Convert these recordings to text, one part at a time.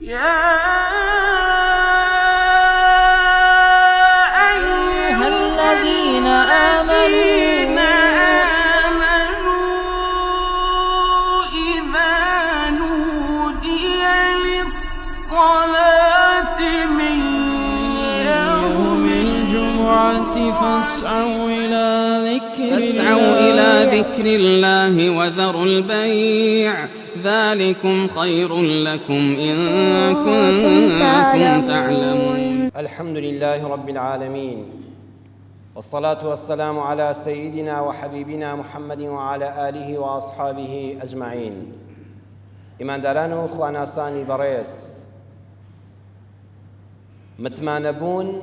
يا أيها الذين آمنوا إذا نودي للصلاة من يوم الجمعة فاسعوا إلى ذكر الله وذروا البيع ذلكم خير لكم إن كنتم تعلمون. الحمد لله رب العالمين، والصلاة والسلام على سيدنا وحبيبنا محمد وعلى آله وأصحابه أجمعين. إمان دارانو خواناساني بريس متمانبون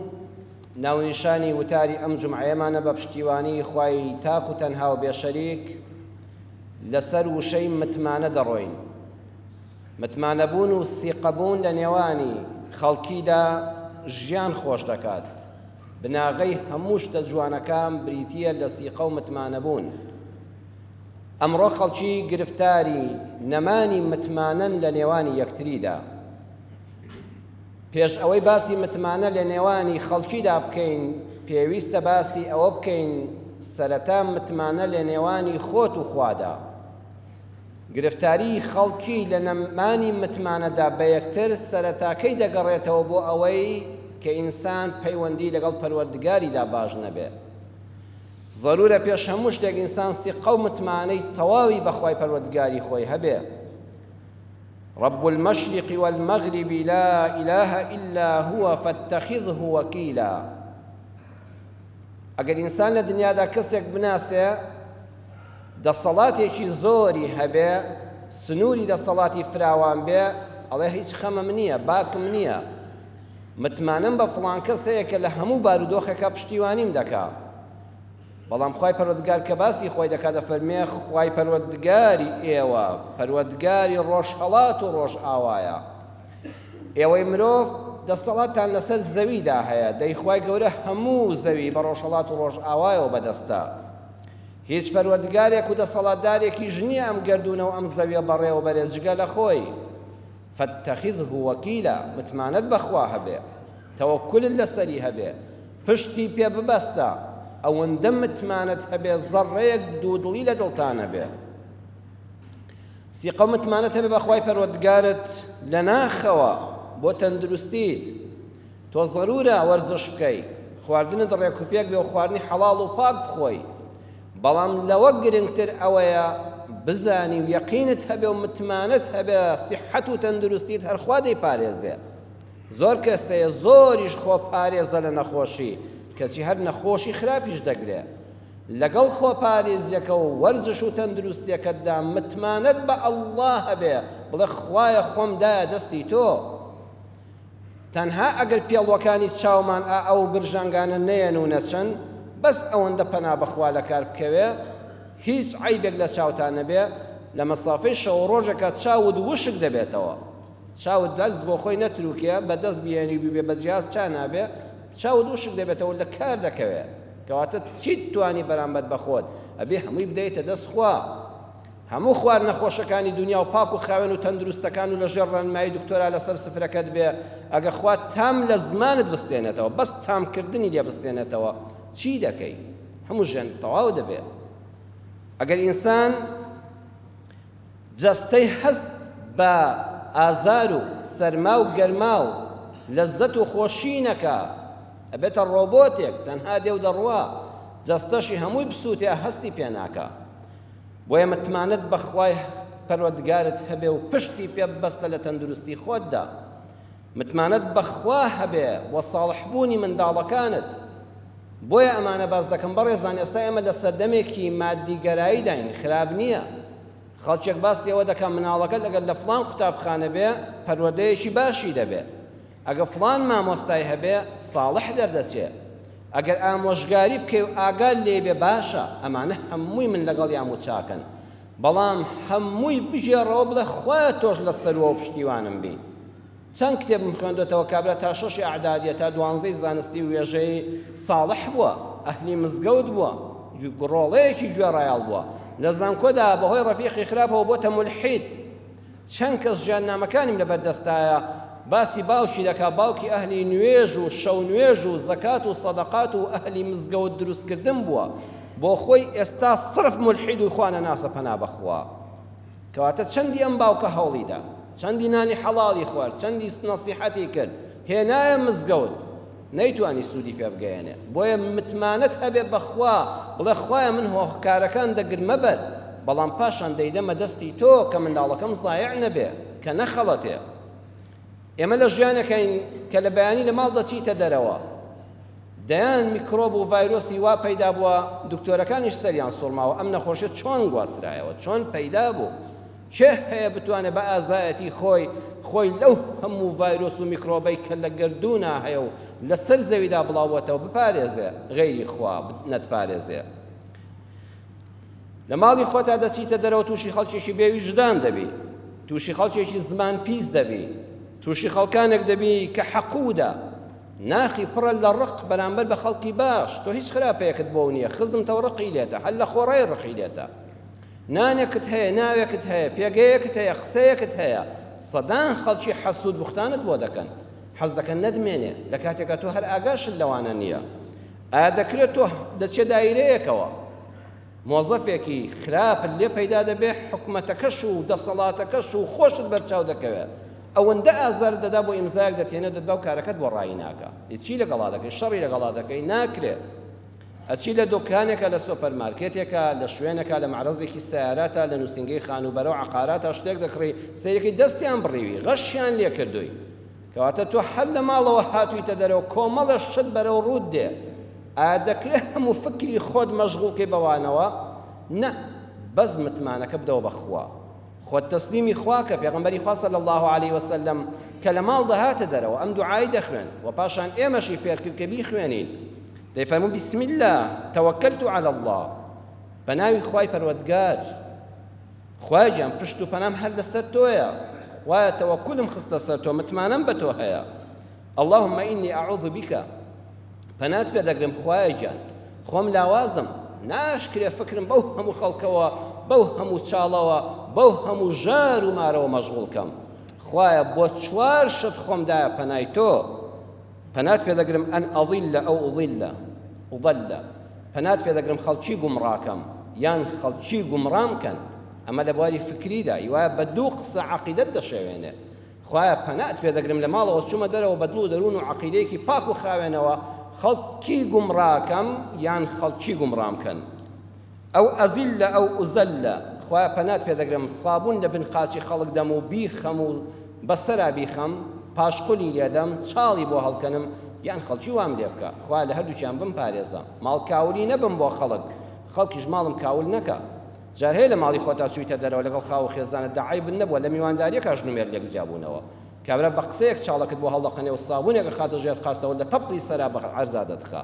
ناونشانی وتاری ئەم جمعەیەمانە بە پشتیوانی خوای تاک و تەنها و بێشەریک لەسەر وشەی متمانە دەڕۆین. متمانەبوون و سیقەبوون لە نێوانی خەڵکیدا ژیان خۆش دەکات. بناغەی هەموو شتە جوانەکان بریتیە لە سیقە و متمانەبوون. ئەمڕۆ خەڵکی گرفتاری نەمانی متمانەن لە نێوانی یەکتریدا. پێش ئەوەی باسی متمانە لە نێوانی خەڵکیدا بکەین، پێویستە باسی ئەوە بکەین سەرەتا متمانە لە نێوانی خۆت و خوادا. گرفتاری خەڵکی لە نەمانی متمانەدا بە یەکتر سەرەتاکەی دەگەڕێتەوە بۆ ئەوەی کە ئینسان پەیوەندی لەگەڵ پەروەردگاریدا باش نەبێ. ضرورە پێش هەموو شتێک ئینسان سیقە و متمانەی تەواوی بەخوای پەروەردگاری خۆی هەبێ. رب المشرق والمغرب لا إله إلا هو فاتخذه وكيلا. ئەگەر ئینسان لە دنیادا کەسێک بناسێ دەسەڵاتێکی زۆری هەبێ، سنووری دەسەڵاتی فراوان بێ، ئەڵێ هیچ خەمم نییە، باکم نییە، متمانم بە فڵان کەس هەیە کە لە هەموو بارودۆخێکە پشتیوانیم دەکا. بەڵام خوای پەروەردگار کە باسی خۆی دەکات دەفەرمێ خوای پەروەردگاری ئێوە پەروەردگاری ڕۆژهەڵات و ڕۆژ ئاوایە. ئێوەی مرۆڤ دەسەڵاتتان لەسەر زەویدا هەیە، دەی خوای گەورە هەموو زەوی بە ڕۆژهەڵات و ڕۆژ ئاوایەوە بەدەستە. هیچ پەروەردگارێک و دەسەڵاتدارێکی ژنیە ئەم گەردوونە و ئەم زەویە بەڕێوە بەرێ جگە لە خۆی. فاتخذه وەکیلا، متمانەت بەخوا هەبێ، تەوەکولت لەسەری هەبێ، پشتی پێ ببەستە، ئەوەندە متمانەت هەبێ زەڕەیەک دوودڵی لە دڵتانە بێ. سیقە متمانەت هەبێ بەخوای پەروەردگارت لە ناخەوە بۆ تەندروستیت. تۆ ضرورە وەرزش بکەی، خواردنت ڕێکوپێک بێ و خواردنی حەڵاڵ و پاک بخۆی. بەڵام لەوە گرنگتر ئەوەیە بزانی و یەقینت هەبێ و متمانەت هەبێ سیحەت و تەندروستیت هەر خوا دەیپارێزێ. زۆر کەسەیە زۆریش خۆ پارێزە لە نەخۆشی، کەچی هەر نەخۆشی خراپیش دەگرێ. لەگەڵ خۆپارێزیەکە و وەرزش و تەندروستیەکەتدا متمانەت بە ئەڵڵا هەبێ، بڵێ خوایە خۆم دایە دەستی تۆ. تەنها ئەگەر پێڵوەکانی چاومان ئەو برژانگانە نەیەن و نەچەن، بەس ئەوەندە پەنا بەخوا لە کار بکەوێ، هیچ عیبێک لە چاوتان نەبێ، لە مەسافەی شەو ڕۆژێکە چاود وشک دەبێتەوە. چاود دەست بۆ خۆی نەتروکێ بەدەست بێنی بێ بە جیاز چا نابێ، چاود وشک دەبێتەوە لە کار دەکەوێت. کەواتە چیت توانی بەرامبەر بەخۆت ئەبێ هەمووی بدەیتە دەست خوا. هەموو خوار نەخۆشەکانی دنیا و پاک و خاوێن و تەندروستەکان و لەژێر ڕێنمایی دکتۆرا لەسەر سفرەکەت بێ، ئەگە خوا تام لە زمانت بستێنێتەوە، بەس تامکردنی لێ بستێنێتەوە، چی دەکەی؟ هەموو ژێن تەواو دەبێت. ئەگەر ئینسان جەستەی هەست بە ئازار و سەرما و گەرما و لەزەت و خۆشی نەکا، ئەبێتە ڕۆبۆتێک تەنها دێو دەڕوا، جەستەشی هەمووی بسووتێ هەستی پێ ناکا. بۆیە متمانەت بەخوای پەروەردگارت هەبێ و پشتی پێ ببەستە لە تەندروستی خۆتدا. متمانەت بەخوا هەبێ وە ساڵحبوونی منداڵەکانت. بۆیە ئەمانە باز دەکەم بەڕێزان، ئێستا ئێمە لە سەردەمێکی مادیگەرایی داین، خراب نییە. خەڵکێک باسی ئەوە دەکەم مناڵەکەت ئەگەر لە فڵان قوتابخانە بێ پەروەردەیەکی باشی دەبێ، ئەگە فڵان مامۆستای هەبێ ساڵح دەردەچێ، ئەگەر ئامۆژگاری بکەی و ئاگال لێ بێ باشە. ئەمانە هەمووی من لەگەڵ یام و چاکن، بەڵام هەمووی بژێڕەوە بڵێ خوایە تۆش لە سەروە و پشتیوانم بی. چەند کتێبم خوێندوێتەوە کابرا تا 6 ئەعدادیە تا 12 زانستی و وێژەی ساڵح بووە، ئەهلی مزگەوت بووە، گڕۆڵەیەکی گوێڕایاڵ بووە. لە زانکۆدا بەهۆی ڕەفیقی خراپەوە بۆتە مولحید. چەند کەس ژیاننامەکانیم لەبەردەستایە باسی باوکی دەکا باوکی ئەهلی نوێژ و شەو نوێژ و زەکات و سەدەقات و ئەهلی مزگەوت دروستکردن بووە بۆ خۆی ئێستا صرف ملحید و خوانە ناسە پەنا بەخوا کەواتە چەندی ئەم باوکە هەوڵیدا چەندی نانی حەڵاڵی خوارد چەندی نەسیحەتی کرد هێنایە مزگەوت نەیتوانی سوودی پێ بگەیەنێ بۆیە متمانەت هەبێ بەخوا بڵێ خوایە من هۆکارەکان دەگرمە بەر بەڵام پاشان دەیدەمە دەستی تۆ کە منداڵەکەم زایع نەبێ کە نەخەڵەتێ ئێمە لە ژیانەکەین کە لە بەیانی لە ماڵ دەچیتە دەرەوە دەیان میکرۆب و ڤایرۆسی وا پەیدا بووە دکتۆرەکانیش سەریان سوڵماوە ئەم نەخۆشیە چۆن گواسترایەوە چۆن پەیدا بوو چێ هەیە بتوانێت بە ئازایەتی خۆی لەو هەموو ڤایرۆس و میکرۆبەی کە لە گردوونا هەیە و لەسەر زەویدا بڵاوەتەوە بپارێزێ غەیری خوا نەتپارێزێ لە ماڵی خۆتا دەچیتە دەرەوە تووشی خەڵکێکی بێویژدان دەبی تووشی خەڵکێکی زمان پیس دەبی تووشی خەڵکانێک دەبی کە حەقوودە ناخی پڕە لە ڕق بەرامبەر بە خەڵکی باش تۆ هیچ خراپەیەکت بۆ نییە خزمتەوە ڕقی لێتە هەر لە خۆڕای ڕقی لێتە نانێکت هەیە ناوێکت هەیە پێگەیەکت هەیە قسەیەکت هەیە سەدان خەڵکی حەسوود بوختانت بۆ دەکەن حەز دەکەن نەدمێنێ لە کاتێکە تۆ هەر ئاگاشت لەوانە نییە ئایا دەکرێت تۆ دەچێت دایرەیەکەوە مۆزەفێکی خراپت لێ پەیدا دەبێ حکومەتەکەش و دەسەڵاتەکەش و خۆشت بەرچاو دەکەوێت ئەوەندە ئازار دەدا بۆ ئیمزایەک دەتێنە دەتبا و کارەکەت بۆ ڕایی ناکە هیچی لەگەڵا دەکەی شەڕی لەگەڵا دەکەی ناکرێت ئەچی لە دۆکانێکە لە سۆپەرمارکێتێکە لە شوێنێکە لە معرەزێکی سیاراتە لە نووسنگەی خانوبەرە و عەقاراتە شتێک دەکڕی سەیرەکەی دەستیان بڕیوی غەشیان لێ کردووی کەواتە تۆ هەر لە ماڵەوە هاتوویتە دەرەوە کۆمەڵە شت بەرەو ڕوود دێ ئایا دەکرێت هەموو فکری خۆت مەشغوڵکەی بەوانەوە نە بەس متمانەکە بدەوە بەخوا خۆت تەسلیمی خوا کە پێغەمبەری خوا صلی الله علیه وسلم کە لە ماڵ دەهاتە دەرەوە ئەم دوعای دەخوێن و پاشان ئێمەشی فێرکرد کە بیخوێنین دەیفەرموون بسم الله توکلت على الله بەناوی خوای پەروەردگار خوای گیان پشت و پەنام هەر لەسەر تۆیە خوایە تەوەکولم خستە سەر تۆ متمانەم بە تۆ هەیە اللهم إني أعوذ بك پەنات پێ دەگرم خوایە گیان خۆم لاوازم ناشکرێ فکرم بەو هەموو خەڵکەوە بەو هەموو چاڵەوە بەو هەموو ژار و مارەوە مەشغوڵکەم خوایە بۆ چوار شت خۆمدایە پەنای تۆ پەنات پێ دەگرم ئەن ئەضیلە ئەو ئوضیلە ئوضەلە پەنات پێ دەگرم خەڵکی گومڕاکەم یان خەڵکی گومڕامکەن ئەمە لە بواری فکریدا هیوایە بە دوو قسە عەقیدەت دەشێوێنێ خوایە پەنات پێ دەگرم لە ماڵەوە چوومە دەرەوە بە دڵ و دەروون و عەقیدەیەکی پاک و خاوێنەوە خەڵکی گومڕاکەم یان خەڵکی گومڕامکەن ئەو ئەزیلە ئەو ئوزەلە خوایە پەنات پێ دەگرم سابوون لە بن قاچی خەڵک دەم و بیخەم و بەسەرا بیخەم پاشقولی لێدەم چاڵی بۆ هەڵکەنم یان خەڵکی وام لێ بکە خوا لە هەردووکیان بم پارێزە ماڵ کاولی نەبم بۆ خەڵکیش ماڵم کاول نەکە جار هەیە لە ماڵی خۆتا چوویتە دەرەوە لەگەڵ خاو و خێزانت داعای بن نەبووە لە میوانداریەکەش نومێر لێک جیابوونەوە کابرا بە قسەیەک چاڵەکەت بۆ هەڵدەقەنێ و سابوونێکە خاتە ژێر قاستەوە لە تەپڵی سەرا بە عەرزا دەتخا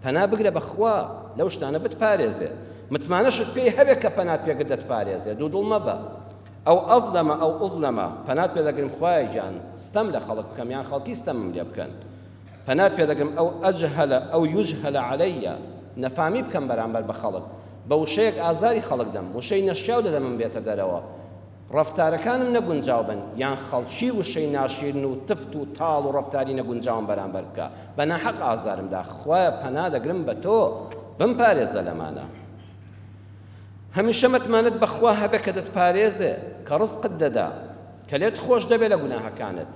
پەنا بگرە بەخوا لەو شتانە بتپارێزێ متمانەشت پێی هەبێت کە پەنات پێگرت دەتپارێزێ دوو دڵ مەبە ئەو ئەظلەمە ئەو ئوظلەمە پەنات پێ دەگرم خوای گیان ستەم لە خەڵک بکەم یان خەڵکی ستەمم لێ بکەن پەنات پێ دەگرم ئەو ئەجهەلە ئەو یوجهەلە عەلەیە نەفامی بکەم بەرامبەر بە خەڵک بە وشەیەک ئازاری خەڵک دەم وشەی نەشیاو لە دەمم بێتە دەرەوە ڕەفتارەکانم نەگونجاو بن یان خەڵکی وشەی ناشیرن و تفت و تاڵ و ڕەفتاری نەگونجاوم بەرامبەر بکە بە ناحەق ئازارمدا خوایە پەنا دەگرم بە تۆ بمپارێزە لەمانە هەمیشە متمانەت بەخوا هەبێ کە دەتپارێزێ کە ڕزقت دەدا کە لێت خۆش دەبێت لە گوناهەکانت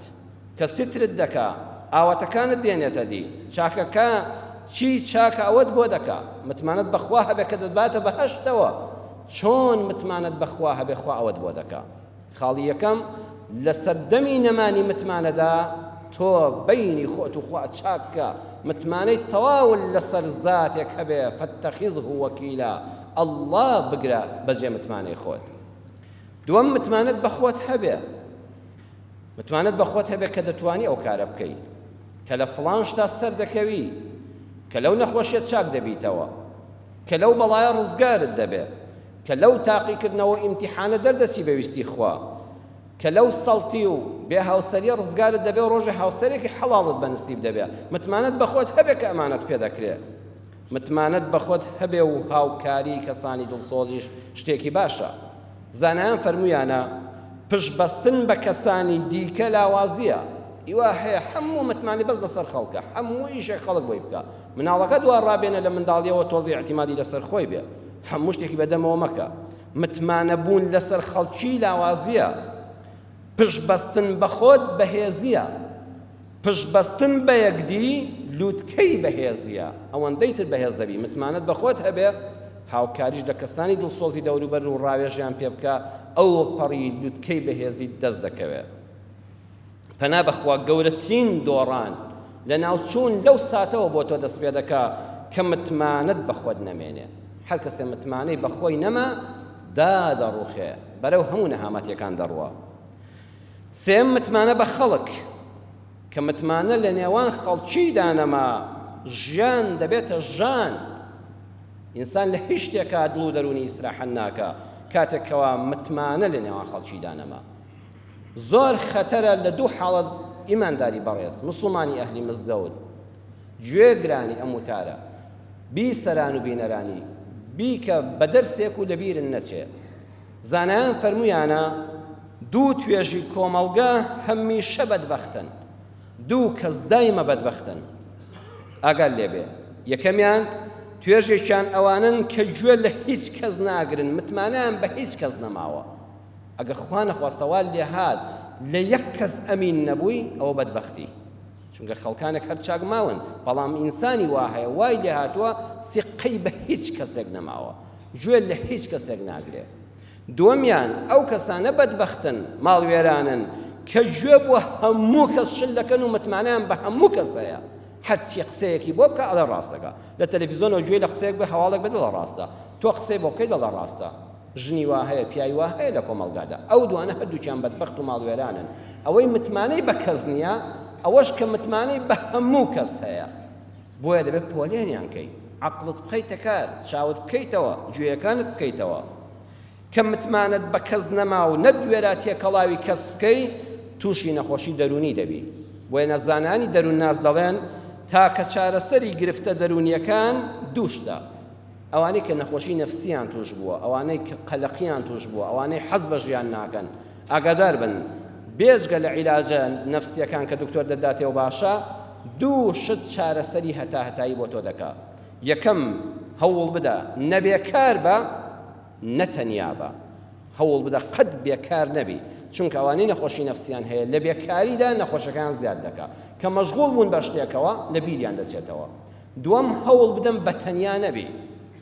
کە سترت دەکا ئاواتەکانت دێنێتە دی چاکەکە چی چاکە ئەوەت بۆ دەکا متمانەت بەخوا هەبێ کە دەتباتە بەهەشتەوە چۆن متمانەت بەخوا هەبێ خوا ئەوەت بۆ دەکا خاڵی یەکەم لە سەردەمی نەمانی متمانەدا تۆ بەینی خۆت و خوا چاکە متمانەی تەواول لەسەر زاتێک هەبێ فەتەخیذه وەکیلا الله بگرە بەجێ متمانەی خۆت دووەم متمانەت بە خۆت هەبێ متمانەت بە خۆت هەبێ کە دەتوانی ئەو کارە بکەی کە لە فڵان شتا سەر دەکەوی کە لەو نەخۆشیت چاک دەبیتەوە کە لەو بەڵایە ڕزگارت دەبێ کە لەو تاقیکردنەوە ئیمتیحانە دەردەچی بەویستی خوا کە لەو سەڵتی و بێ هاوسەریە ڕزگارت دەبێ و ڕۆژە هاوسەرێکی حەڵاڵت بەنسیب دەبێ متمانەت بە خۆت هەبێ کە ئەمانەت پێ دەکرێت متمانەت بە خۆت هەبێ و هاوکاری کەسانی دڵسۆزیش شتێکی باشە زانایان فەرموویانە پشتبەستن بە کەسانی دیکە لاوازیە ئیوا هەیە هەموو متمانی بەس لەسەر خەڵکە هەموو ئیشێک خەڵک بۆی بکە مناڵەکە دوا ڕابێنە لە منداڵیەوە تۆزی اعتیمادی لەسەر خۆی بێ هەموو شتێکی بەدەمەوە مەکە متمانە بوون لەسەر خەڵکی لاوازیە پشتبەستن بە خۆت بەهێزیە پشتبەستن بە یەکدی لووتکەی بەهێزیە ئەوەندەی تر بەهێز دەبی متمانەت بە خۆت هەبێ هاوکاریش لە کەسانی دڵسۆزی دەوروبەر و ڕاوێژیان پێ بکە ئەو پەڕی لووتکەی بەهێزی دەست دەکەوێت پەنا بەخوا گەورەترین دۆڕان لە ناوچوون لەو ساتەوە بۆ تۆ دەست پێ دەکا کە متمانەت بە خۆت نەمێنێ هەر کەسێ متمانەی بە خۆی نەما دادەڕوخێ بەرەو هەموو نەهامەتیەکان دەڕوە سێم متمانە بە خەڵک کە متمانە لە نێوان خەڵکیدا نەما ژیان دەبێتە ژان ئینسان لە هیچ شتێکا دڵ و دەرونی ئیسراحەت ناکە کاتێکەوە متمانە لە نێوان خەڵکیدا نەما زۆر خەتەرە لە دوو حاڵەت ئیمانداری بەڕێز موسڵمانی ئەهلی مزگەوت گوێگرانی ئەم وتارە بیسەران و بینەرانی بیکە بە دەرسێک و لەبیرن نەچێ زانایان فەرموویانە دوو توێژی کۆمەڵگە هەمیشە بەدبەختن دوو کەس دایمە بەدبەختن ئاگال لێبێ یەکەمیان توێژێکیان ئەوانن کە گوێ لە هیچ کەس ناگرن متمانەیان بە هیچ کەس نەماوە ئەگە خوا نەخواستەوە لێ هات لە یەک کەس ئەمین نەبووی ئەوە بەدبەختی چونکە خەڵکانێک هەر چاک ماون بەڵام ئینسانی وا هەیە وای لێ هاتووە سیقەی بە هیچ کەسێک نەماوە گوێ لە هیچ کەسێک ناگرێ دووەمیان ئەو کەسانە بەدبەختن ماڵوێرانن کە گوێ بۆ هەموو کەس شل دەکەن و متمانەیان بە هەموو کەسەیە هەرچی قسەیەکی بۆ بکە ئەڵە ڕاستەکە لە تەلەڤیزۆنەوە گوێ لە قسەیەک بە هەواڵێک بە دڵە ڕاستە تۆ قسەی بۆ بکەی دڵە ڕاستە ژنی وا هەیە پیاوی وا هەیە لە کۆمەڵگادا ئەو دوانە هەردووکیان بەدبەخت و ماڵوێرانن ئەوەی متمانەی بە کەس نییە ئەوەش کە متمانەی بە هەموو کەس هەیە بۆیە دەبێت پۆلێنیان کەی عەقڵت بخەیتە کار چاوت بکەیتەوە گوێیەکانت بکەیتەوە کە متمانەت بە کەس نەما و نەدوێرا تێکەڵاوی کەس بکەی تووشی نەخۆشی دەرونی دەبی بۆیە نەزانانی دەروون ناس دەڵێن تاکە چارەسەری گرفتە دەرونیەکان دووشدا ئەوانەی کە نەخۆشی نەفسیان توش بووە ئەوانەی کە قەلەقیان توش بووە ئەوانەی حەز بە ژیان ناکەن ئاگادار بن بێجگە لە عیلاجە نەفسیەکان کە دکتۆر دەداتێەوە باشە دوو شت چارەسەری هەتاهەتایی بۆ تۆ دەکا یەکەم هەوڵ بدە نەبێکار بە نەتەنیا بە هەوڵ بدە قەت بێکار نەبی چونکە ئەوانەی نەخۆشی نەفسیان هەیە لە بێکاریدا نەخۆشەکان زیاد دەکا کە مەشغوڵ بوون بە شتێکەوە لە بیریان دەچێتەوە دووەم هەوڵ بدەم بە تەنیا نەبی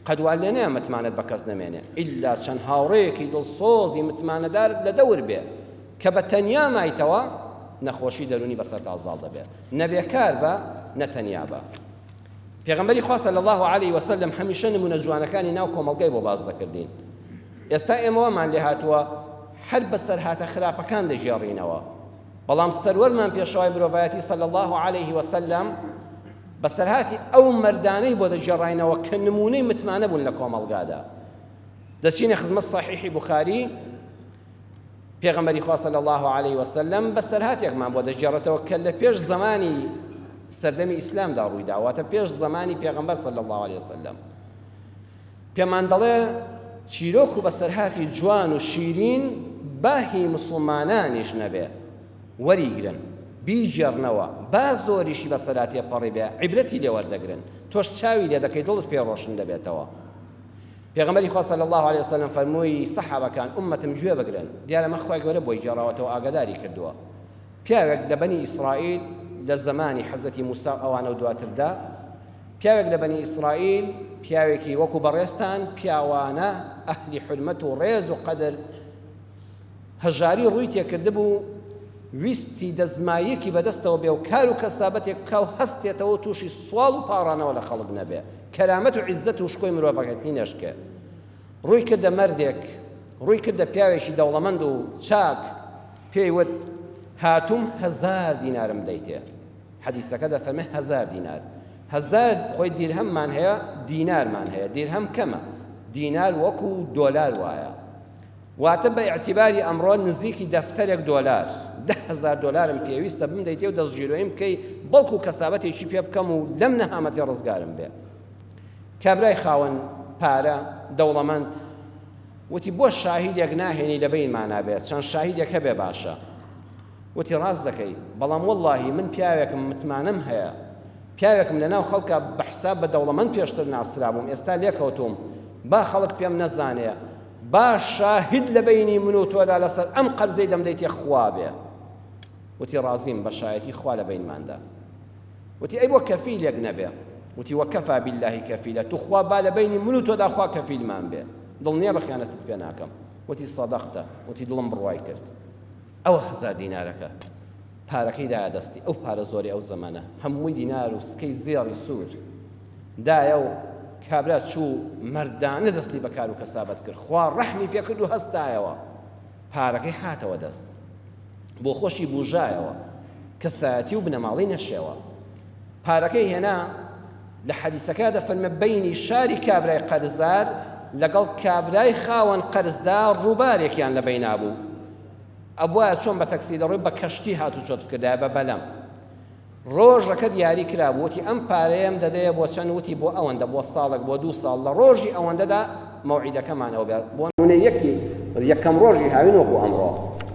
قەدوان لێ نەیە متمانەت بە کەس نەمێنێ ئیلا چەند هاوڕێیەکی دڵسۆزی متمانەدارت لە دەور بێ کە بە تەنیا مایتەوە نەخۆشی دەرونی بەسەر تازاڵ دەبێت نەبێکار بە نەتەنیا بە پێغەمبەری خوا صلی الله علیه وسلم هەمیشە نمونە جوانەکانی ناو کۆمەڵگەی بۆ باز دەکردین ئێستا ئێمەوەمان لێ هاتووە هەر بەسەر هاتە خراپەکان دەژێڕینەوە بەڵام سەروەرمان پێشەوای مرۆڤایەتی صلی الله علیه وسلم بەسەرهاتی ئەو مەردانەی بۆ دەژێڕاینەوە کە نمونەی متمانە بوون لە کۆمەڵگادا دەچینە خزمەت صحیحی بوخاری پێغەمبەری خوا صلی الله علیه وسلم بەسەرهاتێکمان بۆ دەژێڕێتەوە کە لە پێش زمانی سەردەمی ئیسلامدا ڕوویدا واتە پێش زمانی پێغەمبەر صلی الله علیه وسلم پێمان دەڵێ چیرۆک و بەسەرهاتی جوان و شیرین باهی موسڵمانانیش نەبێ وەریگرن بیجێڕنەوە با زۆریشی بەسەرهاتی پەڕی بێ عیبرەتی لێ وەردەگرن تۆش چاوی لێ دەکەی دڵت پێ ڕۆشن دەبێتەوە پێغەمبەری خوا صلی الله علیه وسلم فەرمووی سەحابەکان ئومەتم گوێ بگرن دیارە مە خوای گەورە بۆی جێڕاوەتەوە ئاگاداری کردووە پیاوێک لە بەنی ئیسرائیل لە زمانی حەزەتی موسا ئەوانە و دواتردا پیاوێک لە بەنی ئیسرائیل پیاوێکی وەکو بەڕێستان پیاوانە ئەهلی حرمەت و ڕێز و قەدر هەژاری ڕووی تێکردبوو ویستی دەزمایەکی بەدەستەوە بێ و کار و کەسابەتێک بکا و هەستێتەوە و تووشی سوڵ و پاڕانەوە لە خەڵک نەبێ کەرامەت و عیززەت و شکۆی مرۆڤەکەتی نەشکێ ڕووی کردە مەردێک ڕووی کردە پیاوێکی دەوڵەمەند و چاک پێی وت هاتووم 1000 دینارم دەیتێ حەدیسەکە دەفەرمێ 1000 دینار 1000 خۆی دیرهەممان هەیە دینارمان هەیە دیرهەم کەمە دینار وەکو دۆلار وایە واتە بە ئیعتیباری ئەمڕۆ نزیکی دەفتەرێک دۆلار 10,000 دۆلارم پێویستە بمدەیتێ و دەستگیرۆیم بکەی بەڵکو کەسابەتێکی پێ بکەم و لەم نەهامەتی ڕزگارم بێ کابرای خاوەن پارە دەوڵەمەند وتی بۆ شاهیدێک ناهێنی لە بینمان نابێت چەند شاهیدێک هەبێ باشە وتی ڕاست دەکەی بەڵام وەڵڵاهی من پیاوێکم متمانەم هەیە پیاوێکم لەناو خەڵکە بە حساب بە دەوڵەمەند پێشتر ناسرا بووم ئێستا لێکەوتوم با خەڵک پێم نەزانێ با شاهید لە بەینی من و تۆدا لەسەر ئەم قەرزەی دەمدەیتێ خوا بێ وتی ڕازیم بە شایەتی خوا لە بەینماندا وتی ئەی بۆ کەفیلێک نەبێ وتی وەکەفا باللهی کەفیلە تو خوا با لە بەینی من و تۆدا خوا کەفیلمان بێ دڵنیە بە خیانەتت پێ ناکەم وتی سەدەقتە وتی دڵم بڕوای کرد ئەو 1000 دینارەکە پارەکەی دایە دەستی ئەو پارە زۆری ئەو زەمانە هەمووی دینار و سکەی زێڕی سوور دایە و کابرا چوو مەردانە دەستی بە کار و کەسابەت کرد خوا ڕەحمی پێ کرد و هەستایەوە پارەکەی هاتەوە دەست بۆ خۆشی بوژایەوە کەسایەتی و بنەماڵی نەشێوە پارەکەی هێنا لە حەدیسەکە دەفەرمێ بەینی شاری کابرای قەرزدار لەگەڵ کابرای خاوەن قەرزدار ڕووبارێکیان لە بەینا بوو ئەبووە چۆن بە تەکسی دەڕۆی بە کەشتی هاتو چۆت کردای بە بەلەم ڕۆژەکە دیاری کرابوو وتی ئەم پارەیەم دەدەیە بۆ چەند وتی بۆ ئەوەندە بۆ ساڵێک بۆ 2 ساڵ لە ڕۆژی ئەوەندەدا مەوعیدەکەمانەوە بێت بۆ نمونە یەکەم ڕۆژی هاوین وەکو ئەمڕۆ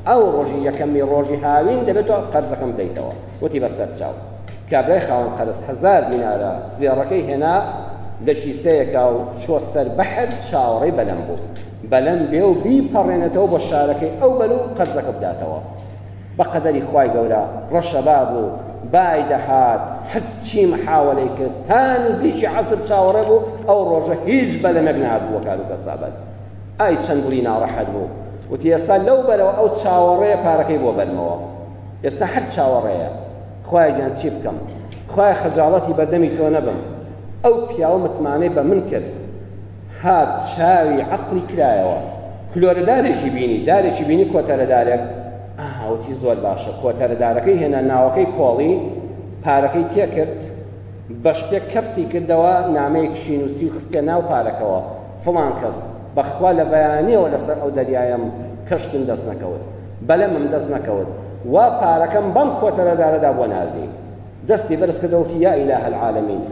ئەو ڕۆژی یەکەمی ڕۆژی هاوین دەبێتەوە قەرزەکەم بدەیتەوە وتی بەسەر چاو کابرای خاوەن قەرز 1000 دینارە زێڕەکەی هێنا لە شیسەیەکە و چۆ سەر بەحر چاوەڕێی بەلەم بوو بەلەم بێ و بیپەڕێنێتەوە بۆ شارەکەی ئەو بەر و قەرزەکە بداتەوە بە قەدەری خوای گەورە ڕەشەبا بوو بای دەهات هەرچی محاوەلەی کرد تا نزیکی عەسر چاوەڕێ بوو ئەو ڕۆژە هیچ بەلەمێک نهاتبووە کار و کەسابەت ئای چەند دڵی ناڕەحەت بوو وتی ئێستا لەو بەرەوە ئەو چاوەڕێیە پارەکەی بۆ بەرمەوە ئێستا هەر چاوەڕێیە خوای گیان چی بکەم خوای خەجاڵەتی بەردەمی تۆ نەبم ئەو پیاوە متمانەی بە من کرد هات چاوی عەقلی کرایەوە کلۆرەدارێکی بینی دارێکی بینی کۆتەرەدارێک وتی زۆر باشە کۆتەرەدارەکەی هێنا ناوەکەی کۆڵی پارەکەی تێ کرد بە شتێک کەپسی کردەوە نامەیەکشی نووسی و خستێ ناو پارەکەوە فڵان کەس بەخوا لە بەیانیەوە لەسەر ئەو دەریایم کەشتم دەست نەکەوت بەلەمم دەست نەکەوت وا پارەکەم بەم کۆتەرەدارەدا بۆ ناردی دەستی بەرز کردەوتی یا ئیلاهە العالەمین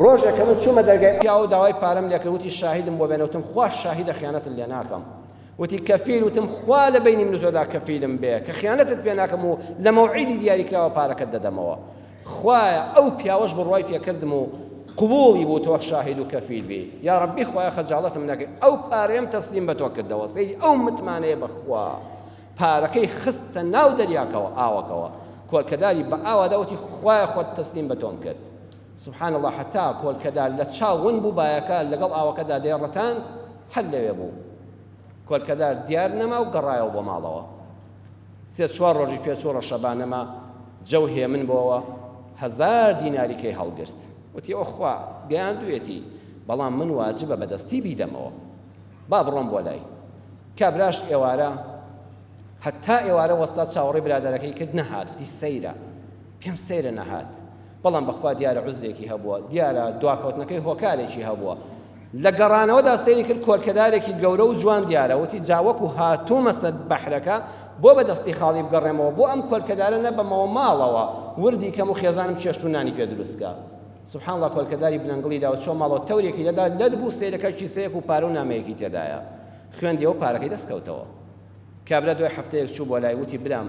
ڕۆژێکە من چوومە دەرگای پیاوە داوای پارەم لێ کرد وتی شاهیدم بۆ بێنەوتم خوا شاهیدە خیانەتت لێ ناکەم وتی کەفیل وتم خوا لە بەینی من و تۆدا کەفیلم بێ کە خیانەتت پێ ناکەم و لە مەوعیدی دیاری کراوە پارەکەت دەدەمەوە خوایە ئەو پیاوەش بڕوای پێکردم و قبوڵی بۆ تۆ شاهید و کەفیل بێ یا ڕەبی خوایە خەجاڵەتم نەکەی ئەو پارەیەم تەسلیم بە تۆ کردەوە سەیری ئەو متمانەیە بەخوا پارەکەی خستە ناو دەریاکەوە ئاوەکەوە کۆلکەداری بە ئاواداوتی خوایە خۆت تەسلیم بە تۆم کرد سبحان الله حتا کۆلکەدار لە چاون بوو بایەکە لەگەڵ ئاوەکەدا دێڕەتان هەر لەوێ بوو کۆلکەدار دیار نەما و گەڕایەوە بۆ ماڵەوە 3-4 ڕۆژی پێچوو ڕەشەبانەما جەو هێ من بۆەوە 1000 دیناری کەی هەڵگرت وتی ئەو خوا گەیاندوێتی بەڵام من واجبە بەدەستی بیدەمەوە با بڕۆم بۆ لای کابراش ئێوارە هەتا ئێوارە وەستا چاوەڕێی برادەرەکەی کرد نەهات وتی سەیرە پێم سەیرە نەهات بەڵام بەخوا دیارە عوزرێکی هەبووە دیارە دواکەوتنەکەی هۆکارێکی هەبووە لە گەڕانەوەدا سەیری کرد کۆلکەدارێکی گەورە و جوان دیارە وتی جاوەکو هاتوومە سەر بەحرەکە بۆ بەدەستی خاڵی بگەڕێمەوە بۆ ئەم کۆلکەدارە نەبەمەوە ماڵەوە وردی کەم و خێزانم چێشت و نانی پێ دروستکە سبحان الله کۆلکەداری بنەنگڵیدا و چۆ ماڵەوە تەورێکی لەدا لەد بوو سەیرەکە کیسەیەک و پارە و نامەیەکی تێدایە خوێندیەوە پارەکەی دەستکەوتەوە کابرا دوای هەفتەیەک چوو بۆ لای وتی برام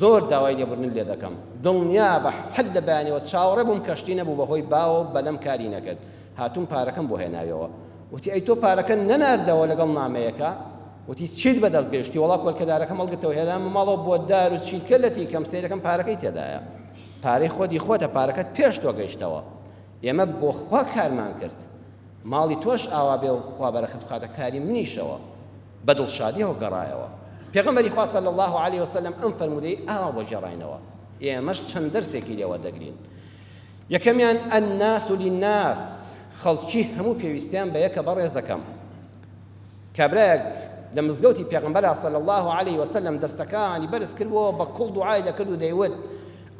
زۆر داوای لێبوردن لێ دەکەم دڵنیا بە حەد لە بەیانیەوە چاوەڕێ بووم کەشتی نەبوو بەهۆی باوە بەلەم کاری نەکرد هاتووم پارەکەم بۆ هێناویەوە وتی ئەی تۆ پارەکە نەناردەوە لەگەڵ نامەیەکە وتی چیت بەدەستگەیشتی وەڵا کۆلکەدارەکەم هەڵگرتەوە هێنامە ماڵەوە بۆ دار و چیلکە لە تیکەم سەیرەکەم پارەکەی تێدایە پارەی خۆتی خۆتە پارەکەت پێش تۆ گەیشتەوە ئێمە بۆ خوا کارمان کرد ماڵی تۆش ئاوا بێ و خوا بەرەکەت بخاتە کاری منیشەوە بە دڵشادیەوە گەڕایەوە پێغەمبەری خوا صلی الله علیه وسلم ئەم فەرمودەی ئاوا بۆ جێڕاینەوە ئێمەش چەند دەرسێکی لێوە دەگرین یەکەمیان الناس للناس خەڵکی هەموو پێویستیان بە یەکە بەڕێزەکەم کابرایەک لە مزگەوتی پێغەمبەر صلی الله علیه وسلم دەستەکانی بەرز کردەوە بە کوڵ دوعای دەکرد و دەیوت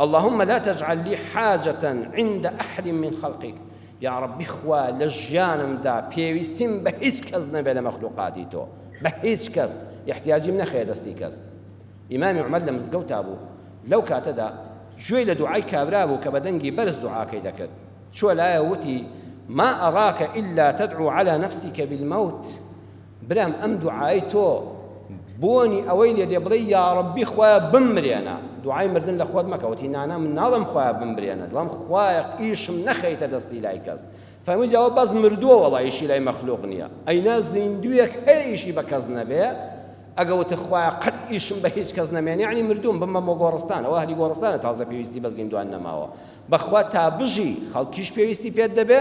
اللهم لا تجعل لي حاجة عند أحد من خلقك يا ربي خوا لجيانمدا پێویستیم بە هیچ کەس نەبێ لە مەخلوقاتی تۆ بە هیچ کەس احتیاجیم نەخەیە دەستی کەس ئیمامی عومەر لە مزگەوتا بوو لەو کاتەدا گوێی لە دوعای کابرا بوو کە بە دەنگی بەرز دوعاکەی دەکرد چووە لایە وتی ما أراك إلا تدعو على نفسك بالموت برام ئەم دوعای تۆ بۆنی ئەوەی لێ دێ بڵێ یا ڕەبی خوایە بمرێنە دوعای مردن لە خۆت مەکە وتی نانا من ناڵم خوایە بمرێنە دڵم خوایە ئیشم نەخەیتە دەستی لای کەس فەرمووی جاوە بەس مردووە وەڵا ئیشی لای مەخلوق نییە ئەینا زیندوویەک هەیە ئیشی بە کەس نەبێ ئەگە وتە خوایە قەت ئیشم بە هیچ کەس نەمێنێ یعنی مردووم بمە بۆ گۆڕستان ئەوە هەلی گۆڕستانە تازە پێویستی بە زیندوان نەماوە بەخوا تا بژی خەڵکیش پێویستی پێت دەبێ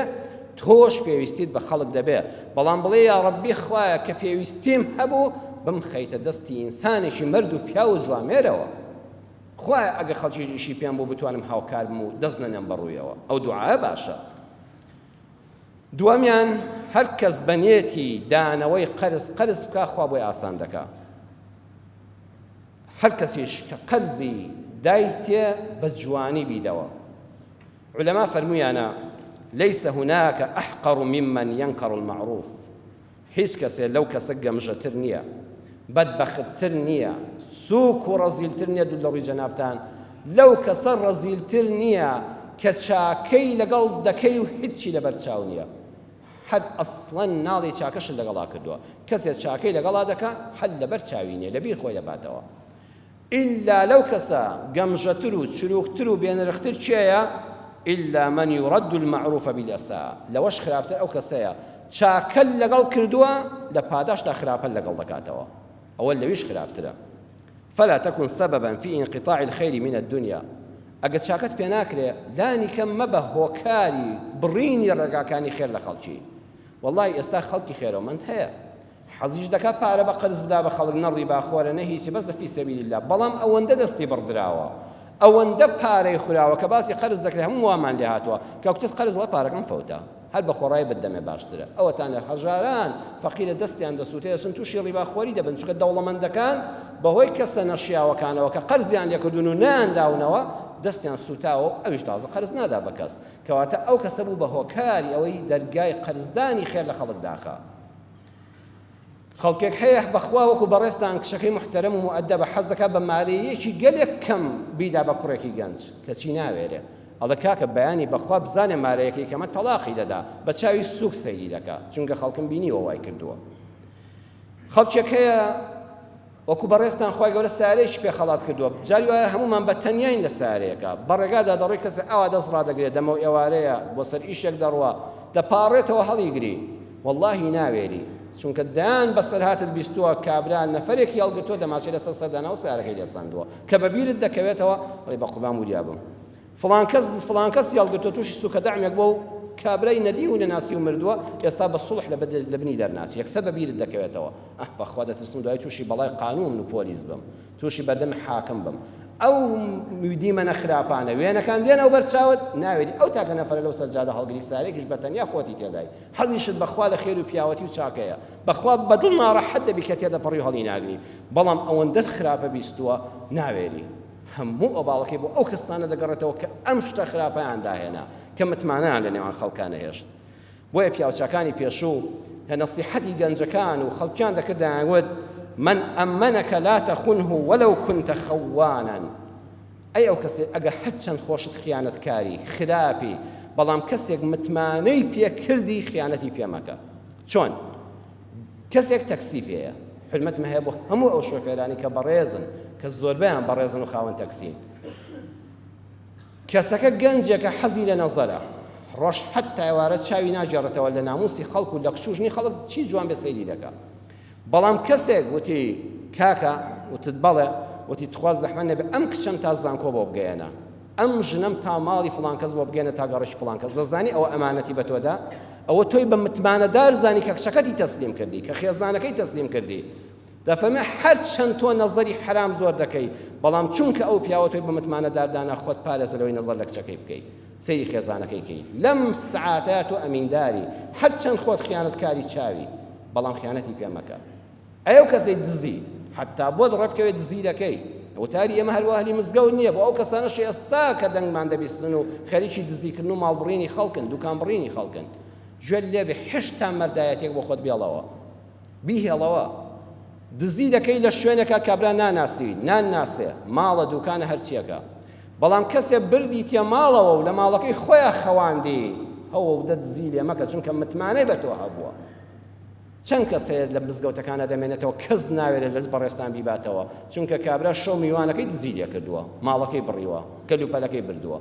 تۆش پێویستیت بە خەڵک دەبێ بەڵام بڵێ یا ڕەبی خوایە کە پێویستیم هەبوو بمخەیتە دەستی ئینسانێکی مرد و پیا و جوامێرەوە خوایە ئەگە خەڵکیشی پێم بوو بتوانم هاوکار بم و دەست نەنێم بەڕوویەوە ئەو دوعایە باشە دووەمیان هەر کەس بەنیەتی دانەوەی قەرز بکە خوا بۆی ئاسان دەکا هەر کەسیش کە قەرزی دایتێ بە جوانی بیدەوە علەما فەرموویانە ليس هناك أحقر ممن ينكر المعروف هیچ کەسێ لەو کەسە گەمژەتر نییە بەدبەختتر نییە سووک و ڕەزیلتر نییە دوو لە ڕووی جەنابتان لەو کەسە ڕەزیلتر نییە کە چاکەی لەگەڵ دەکەی و هیچی لەبەر چاو نییە هەر ئەسڵەن ناڵی چاکەشت لەگەڵا کردووە کەسێک چاکەی لەگەڵا دەکا هەر لەبەر چاوی نییە لەبیر خۆی دەباتەوە ئیلا لەو کەسە گەمژەتر و چروکتر و بێنرختر چێیە إلا من يرد المعروف بالأساء لوش خرابتر أو كسيا چاکەل لەگەڵ کردووە لە پاداشتا خراپە لەگەڵ دەکاتەوە ئەوە لەویش خراپترە فلا تكن سببا في انقطاع الخير من الدنيا ئەگەر چاکەت پێ ناکرێ لانی کەم مەبە هۆکاری بڕینی ڕێگاکانی خێر لە خەڵکی والله ئێستا خەڵکی خێرەوەمەند هەیە حەزیش دەکات پارە بە قەرز بدا بە خەڵک نەڕی باخۆرە نە هیچی بەس فی سەبیل الله بەڵام ئەوەندە دەستی بڕدراوە ئەوەندە پارەی خوراوە کە باسی قەرز دەکرێت هەموو وامان لێ هاتووە کە وەکتت قەرز وڵا پارەکەم فەوتە هەر بە خۆڕایی بەدەمێ باشترە ئەوەتانە هەژاران فەقیرە دەستیان دەسووتەیە سن تووشی ڕیباخۆری دەبن چونکە دەوڵەمەندەکان بەهۆی کەسە نەشیاوەکانەوە کە قەرزیان لێکردون و نەیانداونەوە دەستیان سوتاوە ئەویش تازە قەرز نادا بە کەس کەواتە ئەو کەسە بوو بە هۆکاری ئەوەی دەرگای قەرزدانی خێر لە خەڵک داخە خەڵکێک هەیە بەخوا وەکو بەڕێستان کشەکەی محتەرەم و مؤدەبە حەز دەکات بە مارەیەکی گەلێک کەم بیدا بە کوڕێکی گەنج کەچی ناوێرێ ئەڵە کاکە بەیانی بەخوا بزانێ مارەیەکی کەمە تەڵاقی دەدا بە چاوی سووک سەیری دەکات چونکە خەڵکم بینیوە وای کردووە خەڵکێک هەیە وەکو بەڕێستان خوای گەورە سارەیەکی پێ خەڵات کردووە جاری وایە هەمومان بە تەنیاین لە سارەیەکە بەڕێگادا دەڕۆی کەسە ئەوا دەست ڕادەگرێت دەمە و ئێوارەیە بۆ سەر ئیشێک دەڕوە دەپاڕێتەوە هەڵیگری وەڵڵاهی ناوێری چونکە دان بەسەر هاتت بیستووە کابرا نەفرێکی هەڵگرتووە دەماچێت لەسەر سەردانا و سارەکەی لێساندووە کە بەبیرت دەکەوێتەوە ڕێ بە قوبام وریابم فڵان کەس هەڵگرتووە تووشی سوکە دەعمێک بۆ و کابرای نەدی و نەناسی و مردووە ئێستا بە سوڵح لە بنی دەرناچی یەکسەر بەبیرت دەکەوێتەوە بەخوا دەترسم دوای تووشی بەڵای قانون و پۆلیس بم تووشی بەردەم حاکم بم ئەو دیمەنە خراپانە وێنەکان دێنە و بەرچاوت ناوێری ئەو تاکە نەفرە لەو سەرجادە هەڵگری سارێکیش بەتەنیا خۆتی تێدای حەزیشت بەخوا لە خێر و پیاوەتی و چاکەیە بەخوا بەدڵ ناڕەحەت دەبی کە تێدە پەڕی هەڵی ناگری بەڵام ئەوەندە خراپە بیستووە ناوێری هەموو ئەوباڵەکەی بۆ ئەو کەسانە دەگەڕێتەوە کە ئەم شتە خراپەیان داهێنا کە متمانەیان لە نێوان خەڵکانە هێشت بۆیە پیاوچاکانی پێشوو کە نەسیحەتی گەنجەکان و خەڵکیان دەکردایانوت من ئەمەنەکە لا تەخونه ولو كنت خوانا ئەی ئەو کەسێک ئەگە هەر چەند خۆشت خیانەتکاری خراپی بەڵام کەسێک متمانەی پێکردی خیانەتی پێمەکە چۆن کەسێک تەکسی پێیە حرمەتمە هەیە بۆ هەموو ئەو شۆفێرانی کە بەڕێزن کە زۆربیان بەڕێزن و خاوەن تەکسین کەسەکە گەنجێکە حەزی لە نەزەرە ڕۆژ حەتا ئێوارە چاوی ناجێڕێتەوە لە ناموسی خەڵک و لە کشوژنی خەڵک چی جوان بێ سەیری دەکات بەڵام کەسێک وتی کاکە وتت بەڵێ وتی تخواز زەحمەت نەبێ ئەم کچەم تا زانکۆ بۆ بگەێنە ئەم ژنەم تا ماڵی فڵان کەس بۆ بگەێنە تا گەڕەشی فڵان کەس دەزانی ئەوە ئەمانەتی بە تۆدا ئەوە تۆی بە متمانەدار زانی کە کچەکەتی تەسلیم کردی کە خێزانەکەی تەسلیم کردی دەفەرمێ هەر چەند تۆ نەزەری حرام زۆر دەکەی بەڵام چونکە ئەو پیاوە تۆی بە متمانەداردانا خۆت پارێزە لەوەی نەزەر لە کچەکەی بکەی سەیری خێزانەکەی کەیت لەم سعاتات و ئەمینداری هەر چەند خۆت خیانەتکاری چاوی بەڵام خیانەتی پێ مەکە ئەو کەسەی دزی حتا بۆت ڕەبکەوێت دزی دەکەی وتاری ئێمە هەروەهلی مزگەوت نییە بۆ ئەو کەسانەش ئێستا کە دەنگمان دەبیستن و خەریکی دزیکردن و ماڵبڕینی خەڵکن دوکان بڕینی خەڵکن گوێت لێبێ هێشتا مەردایەتێک بۆ خۆت بێڵەوە بیهێڵەوە دزی دەکەی لە شوێنێکە کابرا ناناسی نانناسێ ماڵە دوکانە هەرچیەکە بەڵام کەسێ بردی تێ ماڵەوە و لە ماڵەکەی خۆیان خەواندی ئەوە دە دزی لێ مەکە چونکە متمانەی بە تۆ هەبووە چەند کەسێت لە مزگەوتەکانە دەمێنێتەوە کەس ناوێت لەس بەڕێستان بیباتەوە چونکە کابرا شەو میوانەکەی دزی لێ کردووە ماڵەکەی بڕیوە کەلوپەلەکەی بردووە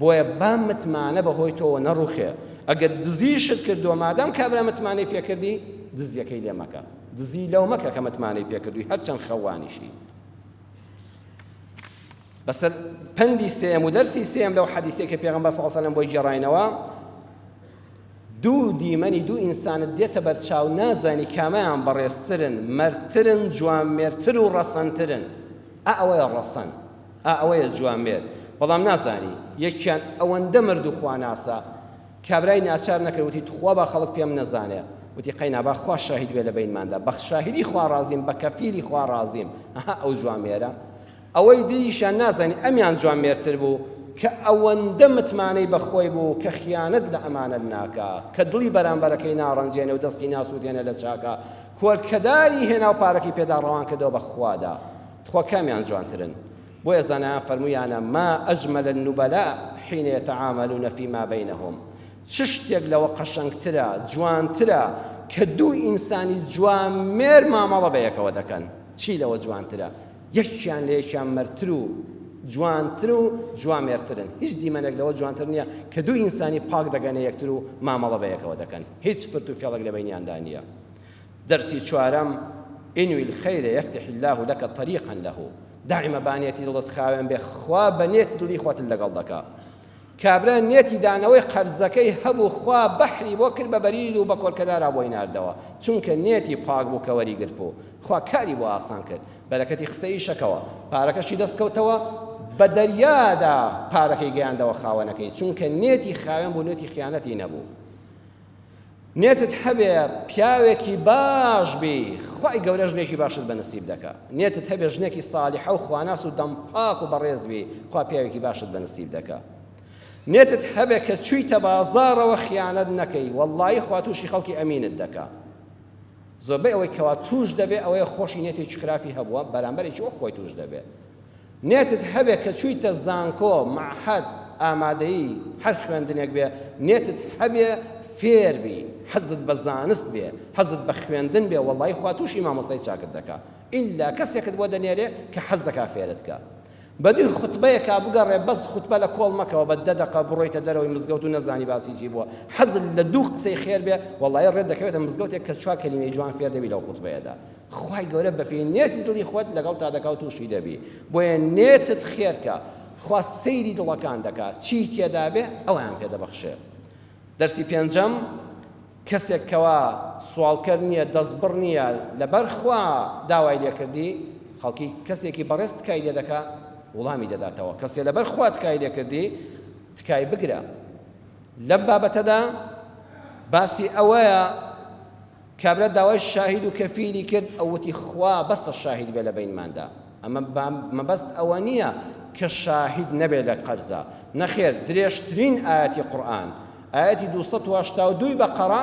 بۆیە با متمانە بەهۆی تۆوە نەڕوخێ ئەگەر دزیشت کردووە مادام کابرا متمانەی پێکردی دزیەکەی لێ مەکە دزی لەو مەکە کە متمانەی پێکردووی هەرچەند خەوانیشی بەسەر پەندی سێم و دەرسی سێم لەو حەدیسەی کە پێغەمبەر صلی الله علیه و سلم بۆی گێڕاینەوە دوو دیمەنی دوو ئینسانت دێتە بەرچاو نازانی کامیان بەڕێزترن مەرترن جوانمێرتر و ڕەسەنترن ئەوەیە ڕەسەن ئەوەیە جوانمێر بەڵام نازانی یەکیان ئەوەندە مرد و خواناسە کابرای ناچار نەکردوتی تخوا با خەڵک پێم نەزانێ وتی قەینا با خوا شاهید بێ لە بینماندا بە شاهیدی خوا ڕازیم بە کەفیلی خوا ڕازیم ئەو جوانمێرە ئەوەی دیریشان نازانی ئەمیان جوانمێرتر بوو کە ئەوەندە متمانەی بەخۆی بوو کە خیانەت لە ئەمانەت ناکا کە دڵی بەرامبەرەکەی ناڕەنجێنێ و دەستی ناسوودێنە لە چاکە کۆلکەداری هێنا و پارەکی پێدا ڕەوان کردەوە بە خوادا تخوا کامیان جوانترن بۆیە زانایان فەرموویانە ما ئەجمل النوبلاء حين يتعاملون فيما بينهم چ شتێک لەوە قەشەنگترە جوانترە کە دوو ئینسانی جوانمێر مامەڵە بەیەکەوە دەکەن چی لەوە جوانترە یەکیان لە یەکیان مەرتر و جوانتر و جوانمێرترن هیچ دیمەنێک لەوە جوانتر نییە کە دوو ئینسانی پاک دەگەنە یەکتر و مامەڵە بەیەکەوە دەکەن هیچ فرت و فێڵێک لە بینیاندا نییە دەرسی چوارەم ئینوی الخەیرە یەفتح الله لەکە طەریقا له دائما بانێتی دڵت خاوێن بێ خوا بە نێتی دڵی خۆتت لەگەڵ دەکا کابرا نێتی دانەوەی قەرزەکەی هەبوو خوا بەحری بۆ کرد بە بەرید و بە کۆلکەدارا بۆی ناردەوە چونکە نێتی پاک بوو کە وەریگرت بوو خوا کاری بۆ ئاسان کرد بەرەکەتی خستەی شەکەوە پارەکەشی دەستکەوتەوە بە دەریادا پارەکەی گەیاندەوە خاوەنەکەی چونکە نێتی خاوێن بوو نێتی خیانەتی نەبوو نێتت هەبێ پیاوێکی باش بی خوای گەورە ژنێکی باشت بەنسیب دەکا نێتت هەبێ ژنێکی ساڵحە و خواناس و دەمپاک و بەڕێز بی خوا پیاوێکی باشت بەنسیب دەکا نێتت هەبێ کە چوویتە بازاڕەوە خیانەت نەکەی وەڵڵی خوا تووشی خەڵکی ئەمینت دەکا زۆربەی ئەوەی کەوا توش دەبێ ئەوەیە خۆشی نێتێکی خراپی هەبووە بەرامبەرێکی وەک خۆی توش دەبێ نێتت هەبێ کە چوویتە زانکۆ معهەد ئامادەیی هەر خوێندنێک بێ نێتت هەبێ فێر بی حەزت بە زانست بێ حەزت بە خوێندن بێ وەڵڵی خوا تووشی مامۆستای چاکت دەکا ئیلا کەسێکت بۆ دەنێرێ کە حەز دەکا فێرت کە بەدوی خوتبەیەکا بگەڕێ بەس خوتبە لە کۆڵ مەکەوە بە 10 دقە بڕۆیتە دەرەوەی مزگەوت و نەزانی باسی چی بووە حەزت لە دوو قسەی خێر بێ وەڵڵی ڕێت دەکەوێتە مزگەوتێک کە چوار کەلیمەی جوان فێر دەبی لەو خوتبەیەدا خوای گەورە بە پێی نێتی دڵی خۆت لەگەڵ تا دەکا و تووشی دەبی بۆیە نێتت خێرکە خوا سەیری دڵەکان دەکات چی تێدا بێ ئەویان پێ دەبەخشێ دەرسی پێنجەم کەسێک کەوا سوالکەر نییە دەستبڕ نییە لەبەر خوا داوای لێکردی خەڵکی کەسێکی بەڕێز تکای لێ دەکا وڵامی دەداتەوە کەسێ لەبەر خوا تکای لێکردی تکای بگرە لەم بابەتەدا باسی ئەوەیە کابرا داوای شاهید و کەفیلی کرد ئەوەتی خوا بەسە شاهید بێ لە بینماندا ئەمە مەبەست ئەوە نییە کە شاهید نەبێ لە قەرزە نەخێر درێژترین ئاەتی قورئان ئاەتی 282 بەقەرە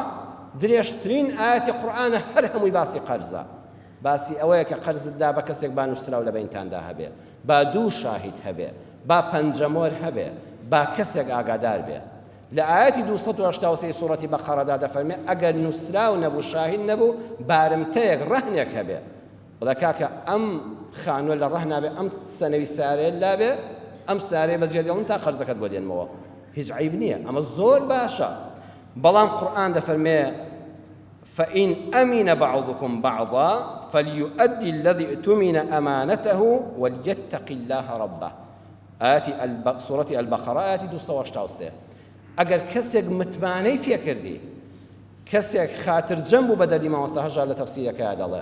درێژترین ئاەتی قورئانە هەر هەمووی باسی قەرزە باسی ئەوەیە کە قەرزتدا بە کەسێک با نووسراو لە بینتاندا هەبێ با دوو شاهید هەبێ با پەنجەمۆر هەبێ با کەسێک ئاگادار بێ لە ئاەتی 283 سوڕەتی بەقەرەدا دەفەرمێ ئەگەر نووسراو نەبوو شاهید نەبوو بارمتەیەک ڕەهنێک هەبێ بڵێ کاکە ئەم خانووە لە ڕەهنا بێ ئەم سەنەوی سارەیە لا بێ ئەم سارەیە بەجێ دێڵن تا قەرزەکەت بۆ دێنمەوە هیچ عیب نییە ئەمە زۆر باشە بەڵام قورئان دەفەرمێ فإن أمن بعضكم بعضا فليؤدي الذي اؤتمن أمانته وليتق الله ربه آتي سورة البقرة آتي 283 ئەگەر کەسێک متمانەی پێکردی کەسێک خاتر جەمبوو بە دەردی مامۆستا هەژار لە تەفسیرەکەیە دەڵێ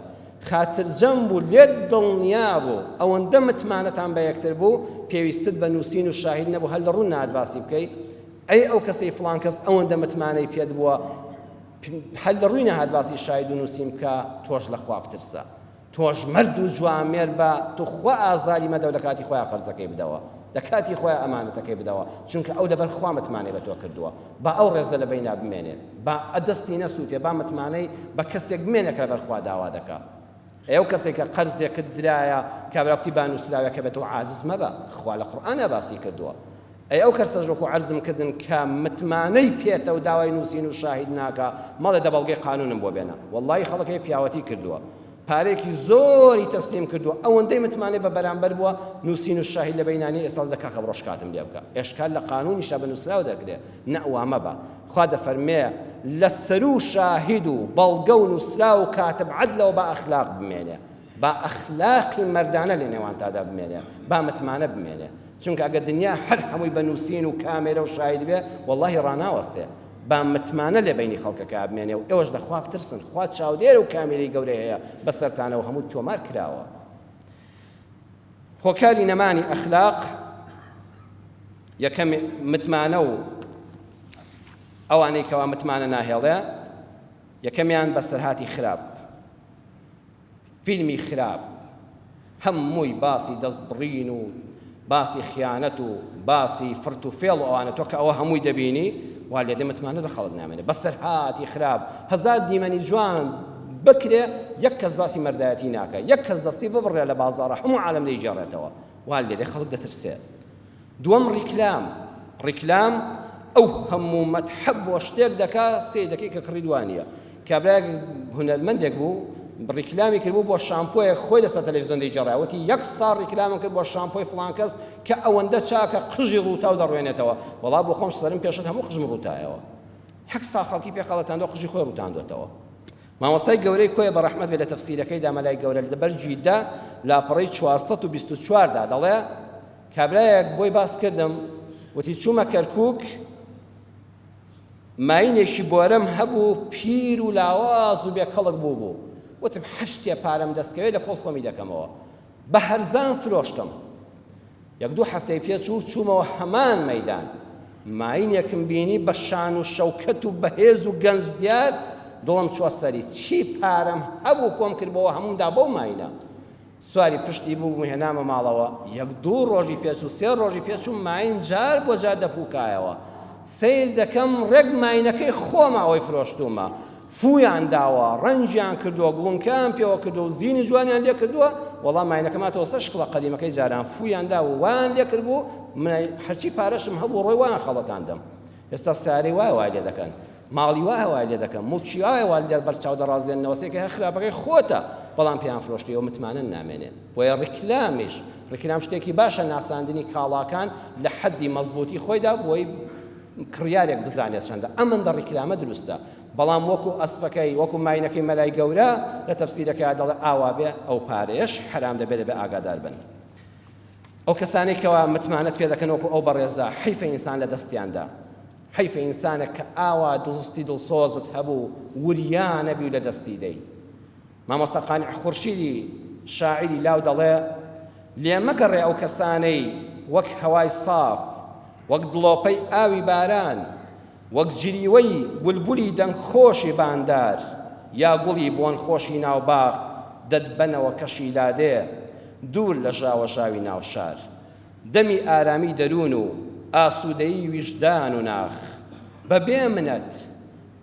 خاتر جەمبوو لێت دڵنیا بوو ئەوەندە متمانەتان بە یەکتر بوو پێویستت بە نووسین و شاهید نەبوو هەر لە ڕوون نات باسی بکەیت ئەی ئەو کەسەی فڵان کەس ئەوەندە متمانەی پێت بووە هەر لە ڕووی نەهات باسی شاهید و نووسین کە تۆش لە خوا بترسە تۆش مرد و جوامێر بە تو خوا ئازاری مەدە و لە کاتی خۆیان قەرزەکەی بدەوە لە کاتی خۆیان ئەمانەتەکەی بدەوە چونکە ئەو لەبەر خوا متمانەی بە تۆ کردووە با ئەو ڕێزە لە بەینا بمێنێ با ئەدەستی نەسووتێ با متمانەی بە کەسێک بمێنێ کە لەبەر خوا داوا دەکات ئەو کەسێک کە قەرزێکت درایە کابرا قوتی با نووسراوە کە بێتەوە عاجز مەبە خوا لە قورئانە باسی کردووە ئەی ئەو کەسە ژۆک و عەرزم کردن کە متمانەی پێێتە و داوای نووسین و شاهید ناکە مەڵێ دەبەڵگەی قانونم بۆ بێنە وەڵڵی خەڵک هەیە پیاوەتی کردووە پارێکی زۆری تەسلیم کردووە ئەوەندەی متمانەی بە بەرامبەر بووە نووسین و شاهید لە بەینانی ئێستا دەکا کە بڕۆژ کاتم لێ بکە ئێشکال لە قانونیشتا بنووسراوە دەکرێت نەئوا مەبە خوا دەفەرمێ لە سەر و شاهید و بەڵگە و نووسرا و کاتب عەدلەوە با ئەخلاق بمێنێ با ئەخلاقی مەردانە لە نێوانتادا بمێنێ با متمانە بمێنێ چونکە ئەگە دنیا هەر هەمووی بە نووسین و کامێرە و شاهید بێ وەڵڵاهی ڕاناوەستێ با متمانە لە بینی خەڵکەکە بمێنێ و ئێوەش لەخوا بترسن خوا چاودێرە و کامێرەی گەورەی هەیە بەسەرتانەوە هەموو تۆمار کراوە هۆکاری نەمانی ئەخلاق یەکەم متمانە و ئەوانەی کەوا متمانە ناهێڵێ یەکەمیان بەسەرهاتی خراپ فیلمی خراپ هەمووی باسی دەستبڕین و باسی خیانەت و باسی فرت و فێڵ و ئەوانە تۆ کە ئەوە هەمووی دەبینی وا لێ دەمتمانە بە خەڵک نامێنێ بەسەرهاتی خراپ هەزار دیمەنی جوان بکرێ یەک کەس باسی مەردایەتی ناکە یەک کەس دەستی ببڕێ لە بازاڕە هەموو عالەم دەیجێڕێتەوە وا لێ خەڵک دەترسێت دووەم ڕیکلام ئەو هەموو مەتحەب بۆ شتێک دەکا سێ دەکەی کە کڕی دوانیە کابراایەک هونەرمەندێک بوو ڕیکلامی کردبوو بۆ شامپۆیەک خۆی لەسەر تەلەڤیزیۆن دەیجێڕایوەتی یەک ساڵ ڕیکلامم کرد بۆ شامپۆی فڵان کەس کە ئەوەندە چاکە قژی ڕووتا و دەڕوێنێتەوە وەڵا بۆ خۆم سەرم پێشت هەموو قژم ڕووتایەوە یەک ساڵ خەڵکی پێخەڵەتاندۆ قژی خۆی ڕووتاندۆتەوە مامۆستای گەورەی کۆیە بە ڕەحمەت بێ لە تەفسیرەکەیدا مەلای گەورە لەبەر جیددا لاپەڕەی 424 دا دەڵێ کابراایەک بۆی باس کردم وتی چوومە کەرکووک ماینێکی بۆرەم هەبوو پیر و لاواز و بێکەڵک بوو وتم هەشتێ پارەم دەستکەوێت لە کۆڵ خۆمی دەکەمەوە بە هەرزان فرۆشتم یەک دوو هەفتەی پێچوو چوومەوە هەمان مەیدان ماینێکم بینی بە شان و شەوکەت و بەهێز و گەنج دیار دڵم چوە سەری چی پارەم هەبوو کۆم کردبەوە هەموودا بەو ماینە سواری پشتی بوو هێنامە ماڵەوە یەک دوو ڕۆژی پێچوو سێ ڕۆژی پێچوو ماین جار بۆ جار دەپووکایەوە سیر دەکەم ڕێک ماینەکەی خۆمە ئەوەی فرۆشتومە فویان داوە ڕەنجیان کردووە گوڵنکیان پێوە کردو و زینی جوانیان لێ کردووە وەڵام ماینەکەماتەوە سە شکڵە قەدیمەکەی جاران فویان دا و وان لێ کردبوو من هەرچی پارەشم هەبوو ڕۆی وان خەڵەتاندەم ئێستا ساری وای لێ دەکەن ماڵی وای لێ دەکەن مڵکی وای لێ بەرچاو دەڕازێنەوە سێکە هەر خراپەکەی خۆتە بەڵام پێیان فرۆشتیەوە متمانە نامێنێ بۆیە ڕیکلام شتێکی باشە ناساندنی کاڵاکان لە حەدی مەزبوطی خۆیدا بۆی کڕیارێک بزانێت چەندە ئەمەندە ڕیکلامە دروستە بەڵام وەکو ئەسپەکەی وەکو ماینەکەی مەلای گەورە لە تەفسیرەکە دەڵێ ئاوا بێ ئەو پارەیەش حرام دەبێت بێ ئاگادار بن ئەو کەسانێک کەوا متمانەت پێ دەکەن وەکو ئەو بەڕێزە حیفە ئینسان لە دەستیاندا حیفە ئینسانێک کە ئاوا دڵستی دڵسۆزت هەبوو وریانە بی لە دەستی دەی مامۆستا قانع خورشیدی شاعری لاو دەڵێ لێ مەگەڕێ ئەو کەسانەی وەک هەوای ساف وەک دڵۆپەی ئاوی باران وەک جریوەی بولبولی دەنگخۆشی باندار یا گوڵی بۆن خۆشی ناوباغ دەدبەنەوە کەشی لادێ دوور لە ژاوەژاوی ناوشار دەمی ئارامی دەروون و ئاسوودەیی ویژدان و ناخ بەبێ منەت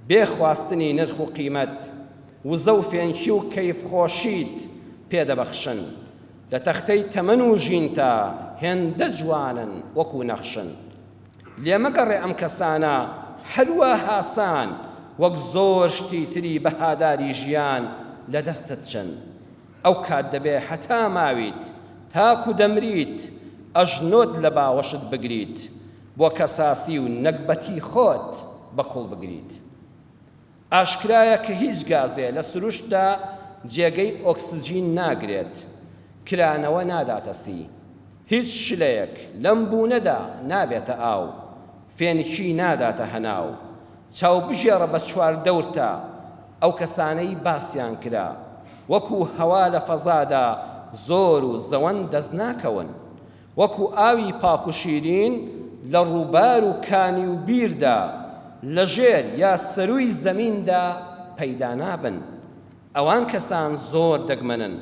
بێخواستنی نرخ و قیمەت وزە و فێنچی و کەیف خۆشیت پێدەبەخشن لە تەختەی تەمەن و ژینتا هێندە جوانن وەکو نەخشن لێ مەگەڕێ ئەم کەسانە هەروە هاسان وەک زۆر شتی تری بەهاداری ژیان لە دەستت چن ئەو کات دەبێ هەتا ماویت تاکو دەمریت ئەژنۆت لە باوەشت بگریت بۆ کەساسی و نەکبەتی خۆت بەکوڵ بگریت ئاشکرایە کە هیچ گازێ لە سروشتدا جێگەی ئۆکسجین ناگرێت کرانەوە ناداتە سی هیچ شلەیەک لەم بوونەدا نابێتە ئاو فێنکی ناداتە هەناو چاو بژێڕە بە چوار دەورتا ئەو کەسانەی باسییان کرا وەکو هەوا لە فەزادا زۆر و زەوەن دەست ناکەون وەکو ئاوی پاک و شیرین لە ڕووبار و کانی و بیردا لە ژێر یا سەروی زەمیندا پەیدا نابن ئەوان کەسان زۆر دەگمەنن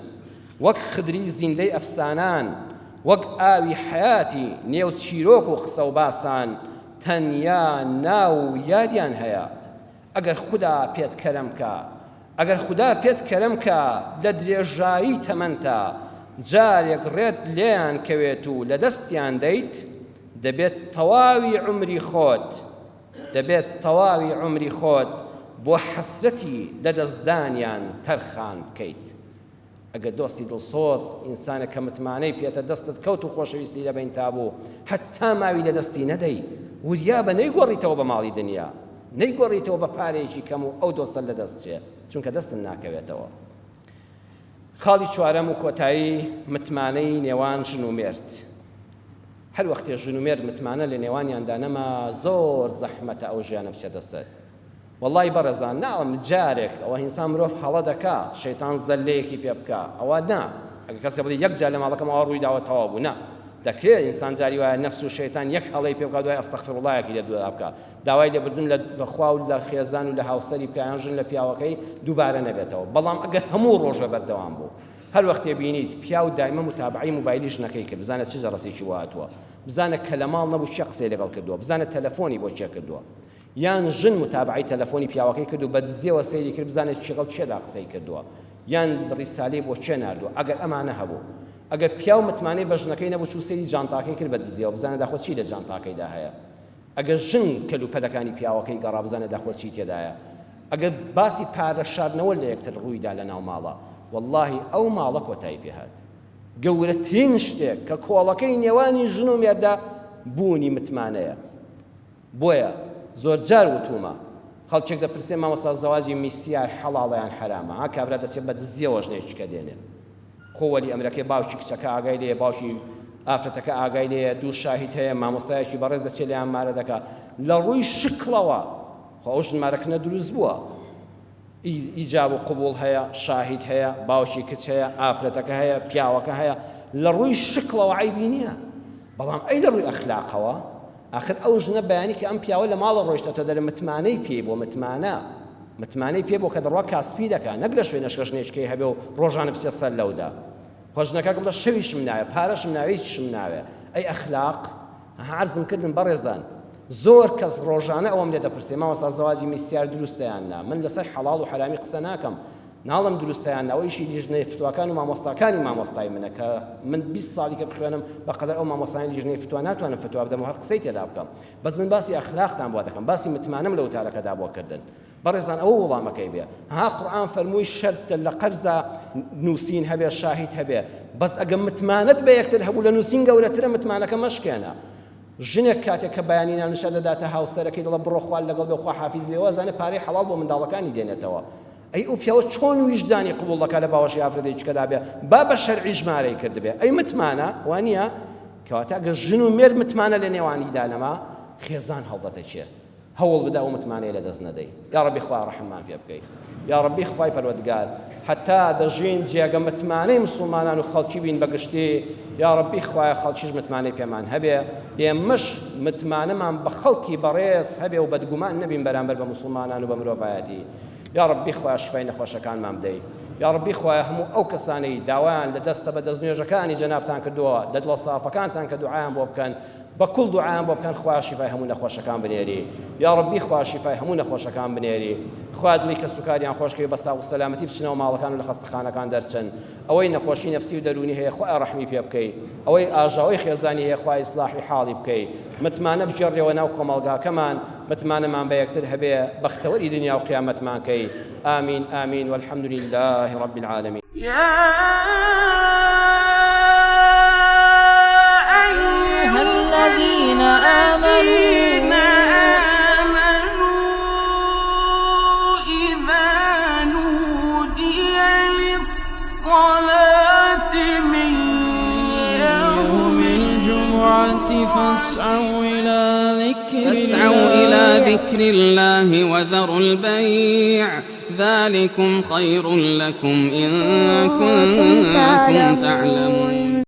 وەک خدری زیندەی ئەفسانان وەک ئاوی حەیاتی نێو چیرۆک و قسە و باسان تەنیا ناو یادیان هەیە ئەگەر خوددا پێت کەرەم کە ئەگەر خوددا پێت کەرەم کە لە درێژایی تەمەنتا جارێک ڕێت لێیان کەوێت و لە دەستیان دەیت دەبێت تەواوی عمری خۆت بۆ حەسرەتی لەدەستدانیان تەرخان بکەیت. ئەگەر دۆستی دڵسۆز ئینسانە کە متمانەی پێتە دەستت کەوت و خۆشەویستی لە بین تابوو هەتا ماوی لە دەستی نەدەی وریا بە نەیگۆڕیتەوە بە ماڵی دنیا، نەیگۆڕیتەوە بە پارێکی کەم و ئەو دۆستە لە دەست چێ، چونکە دەستن ناکەوێتەوە. خاڵی چوارەم و کۆتایی متمانەی نێوان ژن و مێرد. هەر وەختێ ژن و مێرد متمانە لە نێوانیاندا نەما زۆر زەحمەتە ئەو ژیانە بچێتە سەر. والله بەڕێزان ناوەم جارێک ئەوە ئینسان مرۆڤ هەڵە دەکا شەیتان زەلەیەکی پێ بکە ئەوە نا ئەگە کەسێ بڵێ یەک جار لە ماڵەکەمەوە ڕووی داوە تەواو بوو نا دەکرێت ئینسان جاری وایە نەفس و شەیتان یەک هەڵەی پێ بکات دوای ئەستەغفیرڵڵایەکی لە دوودا بکات داوای لێبردن لە خوا و لە خێزان و لە هاوسەری پیاوان ژن لە پیاوەکەی دووبارە نەبێتەوە. بەڵام ئەگەر هەموو ڕۆژە بەردەوام بوو هەر وەختێ بینیت پیا و دایمە متابعی موبایلی ژنەکەی کرد بزانێت چ ڕەسێکی وهاتووە، بزانێت کە لە ماڵ نەبوو چی قسەی لەگەڵ کردووە، بزانێت تەلەفۆنی بۆ چێ کردووە، یان ژن متابعی تەلەفۆنی پیاوەکەی کرد و بە دزیەوە سەیری کرد بزانێت چێگەڵ چێدا قسەی کردووە، یان ڕیسالەی بۆ چێ ناردووە. ئەگەر ئەمانە هەبوو ئەگەر پیا و متمانەی بە ژنەکەی نەبوو چوو سەیری جانتاکەی کرد بە دزیەوە بزانێت داخۆ چی لە جانتاکەیدا هەیە، ئەگەر ژن کەلوپەلەکانی پیاوەکەی گەڕا بزانێت داخۆ چی تێدایە، ئەگەر باسی پارە شاردنەوە لە یەکتر ڕوویدا لە ناو ماڵە واللهی ئەو ماڵە کۆتایی پێهات. گەورەترین شتێک کە کۆڵەکەی نێوانی ژن و مێردا بوونی متمانەیە. بۆیە زۆر جار وتومە خەڵکێک دەپرسێ مامۆستا زەواجی میسیار حەڵاڵە یان حەرامە، ها کابرا دەچێت بە دزیەوە ژنێکیکە دێنێ خۆ وەلی ئەمرەکەی باوکی کچەکە ئاگای لێیە، باوکی ئافرەتەکە ئاگای لێیە، دوو شاهید هەیە، مامۆستایەکی بەڕێز دەچێت لێیان مارە دەکات لە ڕووی شکڵەوە خۆ ئەو ژنمارەکەنە دروست بووە، ئیجاب و قبول هەیە، شاهید هەیە، باوکی کچ هەیە، ئافرەتەکە هەیە، پیاوەکە هەیە، لە ڕووی شکڵەوە عیبی نییە. بەڵام ئەی لە ڕووی ئەخلاقەوە آخر ئەو ژنە بەیانی کە ئەم پیاوە لە ماڵە ڕۆیشتەوە دەرێ متمانەی پێ بۆ متمانەی پێ بۆ کە دەڕوا کاسپی دەکات نەک لە شوێنە شەژنێچکەی هەبێ و ڕۆژانە بچێت سەر لەودا خۆژنەکە بڵە شەویشم ناوێ پارەشم ناوێ هیچشم ناوێ. ئەی ئەخلاق عەرزم کردن بەڕێزان زۆر کەس ڕۆژانە ئەوەم لێ دەپرسێ مامۆستا زەواجی میسیار دروستەیان نا، من لەسەر حەڵاڵ و حەرامی قسە ناکەم، ناڵم دروستەیان نا، ئەویشی لیژنەی فتوواکان و مامۆستاکانی مامۆستای منە کە من 20 ساڵی کە بخوێنم بەقەدەر ئەو مامۆستایانی لیژنەی فتووا ناتوانم فتووا بدەم و هەر قسەی تێدا بکەم، بەس من باسی ئەخلاقتان بۆ دەکەم، باسی متمانەم لە وتارەکەدا بۆ کردن. بەڕێزان ئەوە وەڵامەکەی بێ ها قورئان فەرمووی شەرتە لە قەرزە نووسین هەبێ شاهید هەبێ، بەس ئەگەر متمانەت بە یەکتر هەبوو لە نووسین گەورەترە متمانەکە مەشکێنە. ژنێک کاتێک کە بەیانی نانوشە دەداتە هاوسەرەکەی دەڵە بڕۆ خوال لەگەڵ بێ خوا حافیز بێەوە زانێ پارەی حەڵاڵ بۆ منداڵەکانی دێنێتەوە. ئەی ئەو پیاوە چۆن ویژدانی قبوڵ دەکا لە باوەشی ئافرەتێکیکەدا بێ با بە شەرعی ژمارەی کرد بێ. ئەی متمانە وانە کەواتە ئەگەر ژن و مێرد متمانە لە نێوانیدا نەما خێزان هەڵدەتە چێ هەوڵ بدا و متمانەی لە دەست نەدەی. یا ڕەبی خوا ڕەحممان پێ بکەیت، یا ڕەبی خوای پەروەردگار حتا دەژین جێگە متمانەی مسلمانان و خەڵکی بین بەگشتی، یا ڕەبی خوایە خەڵکیش متمانەی پێمان هەبێ، ئێمەش متمانەمان بە خەڵکی بەڕێز هەبێ و بەدگومان نەبین بەرامبەر بە مسلمانان و بە مرۆڤایەتی. یا ڕەبی خوایە شفای نەخۆشەکانمان بدەیت، یا ڕەبی خوایە هەموو ئەو کەسانەی داوایان لە دەستە بە دەست نوێژەکانی جەنابتان کردووە لە دڵە سافەکانتان کە دوعایان بۆ بکەن بەکوڵ دوعایان بۆ بکەن خوا شیفای هەموو نەخۆشەکان بنێری، یا ڕەبی خوا شیفای هەموو نەخۆشەکان بنێری، خوا دڵی کە سوکاریان خۆشکەی بە ساغ و سەلامەتی بچنەوە ماڵەکان و لە خەستەخانەکان دەرچن، ئەوەی نەخۆشی نەفسی و دەرونی هەیە خوا ڕەحمی پێ بکەیت، ئەوەی ئاژاوی خێزانی هەیە خوا ئیسلاحی حاڵی بکەیت، متمانە بجێڕێەوە ناو کۆمەڵگاکەمان، متمانەمان بە یەکتر هەبێ بەختەوەری دنیا و قیامەتمان کەی. آمین آمین والحمد لله رب العالمين. الذين آمنوا إذا نودي للصلاة من يوم الجمعة فاسعوا إلى ذكر الله وذروا البيع ذلكم خير لكم إن كنتم تعلمون.